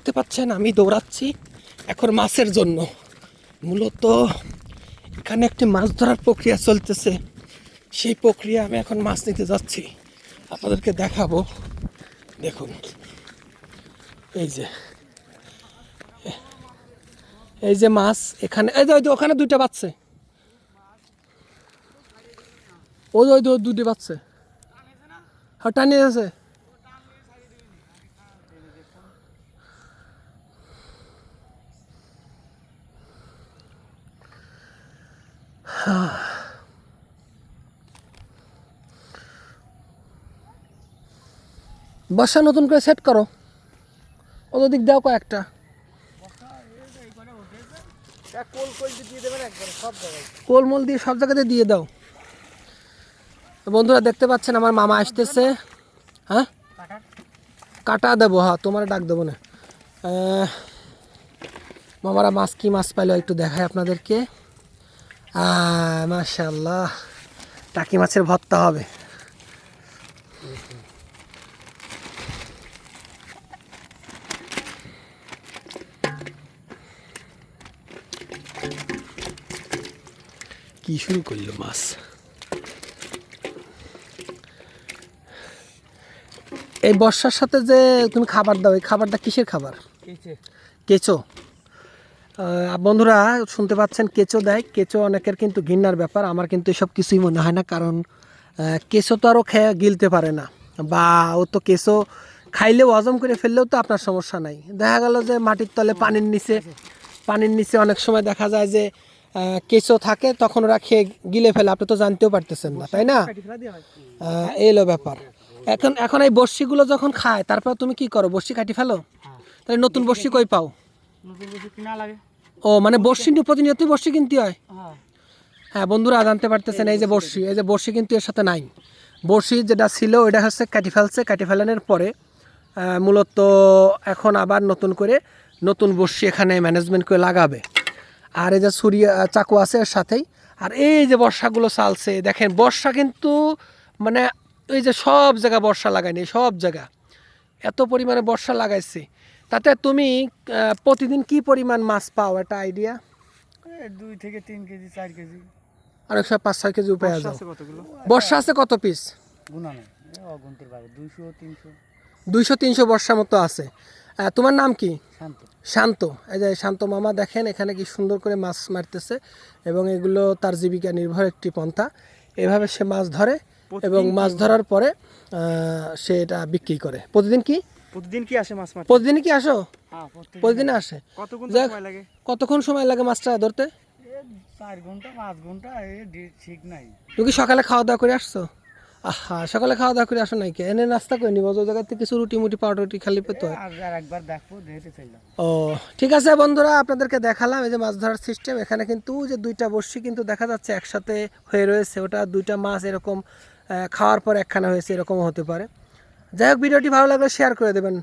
দেখতে পাচ্ছেন আমি দৌড়াচ্ছি এখন মাছের জন্য। মূলত এখানে একটি মাছ ধরার প্রক্রিয়া চলতেছে, সেই প্রক্রিয়া আমি এখন মাছ নিতে যাচ্ছি, আপনাদেরকে দেখাবো। দেখুন এই যে মাছ এখানে, এই যে ওখানে দুইটা বাচ্চা, ওই দুটি বাচ্চা, হ্যাঁ টানিয়ে আছে। বর্ষা নতুন করে সেট করো, ওদিক দাও কয়েকটা কোলমোল দিয়ে সব জায়গাতে দিয়ে দাও। বন্ধুরা দেখতে পাচ্ছেন আমার মামা আসতেছে। হ্যাঁ কাটা দেবো, হ্যাঁ তোমার ডাক দেবো না। মামারা মাছ কি মাছ পাইলো একটু দেখায় আপনাদেরকে। মাশাআল্লাহ, টাকি মাছের ভর্তা হবে। কি শুরু করলো মাছ। এই বর্ষার সাথে যে তুমি খাবার দাও, এই খাবারটা কিসের খাবার? কেঁচো। বন্ধুরা শুনতে পাচ্ছেন কেঁচো দেয়। কেঁচো অনেকের কিন্তু ঘৃণার ব্যাপার, আমার কিন্তু এসব কিছুই মনে হয় না, কারণ কেঁচো তো আরও খেয়ে গিলতে পারে না, বা ও তো কেঁচো খাইলেও হজম করে ফেললেও তো আপনার সমস্যা নাই। দেখা গেল যে মাটির তলে পানির নিচে অনেক সময় দেখা যায় যে কেঁচো থাকে, তখন ওরা খেয়ে গিলে ফেলে, আপনি তো জানতেও পারতেছেন না, তাই না? এলো ব্যাপার। এখন এই বড়শিগুলো যখন খায় তারপর তুমি কি করো? বড়শি কাটি ফেলো? তাহলে নতুন বড়শি কই পাও? ও মানে বড়শি প্রতিনিয়তই বড়শি কিনতে হয়। হ্যাঁ বন্ধুরা জানতে পারতেছেন, এই যে বড়শি কিন্তু এর সাথে নাই। বড়শি যেটা ছিল ওইটা হচ্ছে কাটি ফেলছে, কাটি ফেলানোর পরে মূলত এখন আবার নতুন বড়শি এখানে ম্যানেজমেন্ট করে লাগাবে। আর এই যে ছুরি চাকু আছে এর সাথেই। আর এই যে বর্ষাগুলো চালছে দেখেন, বর্ষা কিন্তু মানে ওই যে সব জায়গা বর্ষা লাগায়নি, সব জায়গা এত পরিমাণে বর্ষা লাগাইছে। তাতে তুমি প্রতিদিন কি পরিমাণ মাছ পাও, একটা আইডিয়া? 2 থেকে 3 কেজি 4 কেজি, আর 5-6 কেজি উপায় যাও। বর্ষা আছে কত পিস? গুনা নেই, অগুন্তির বাইরে 200-300 200-300 বর্ষা মতো আছে। তোমার নাম কি? শান্ত। শান্ত। এই যে শান্ত মামা দেখেন এখানে কি সুন্দর করে মাছ মারতেছে, এবং এগুলো তার জীবিকা নির্ভর একটি পন্থা। এভাবে সে মাছ ধরে এবং মাছ ধরার পরে সে এটা বিক্রি করে। প্রতিদিন কি আসে মাছ মারতে? প্রতিদিনই কি আসো? হ্যাঁ প্রতিদিনে আসে। কতক্ষণ সময় লাগে মাছটা ধরতে? 4 ঘন্টা 5 ঘন্টা, ঠিক নাই। তুমি কি সকালে খাওয়া দাওয়া করে আসছো? সকালে খাওয়া দাওয়া করে আসো নাই, কে এনে নাস্তা করে নিবো? ওই জায়গা থেকে কিছু রুটি মুটি পাউরুটি খালি পেতে হয়। আর একবার দেখবো, দেখতে চাইলাম। ও ঠিক আছে বন্ধুরা, আপনাদেরকে দেখালাম এই যে মাছ ধরার সিস্টেম। এখানে কিন্তু যে দুইটা বড়শি কিন্তু দেখা যাচ্ছে একসাথে হয়ে রয়েছে, ওটা দুইটা মাছ এরকম খাওয়ার পর একখানা হয়েছে, এরকমও হতে পারে। যাই হোক, ভিডিওটি ভালো লাগলে শেয়ার করে দেবেন।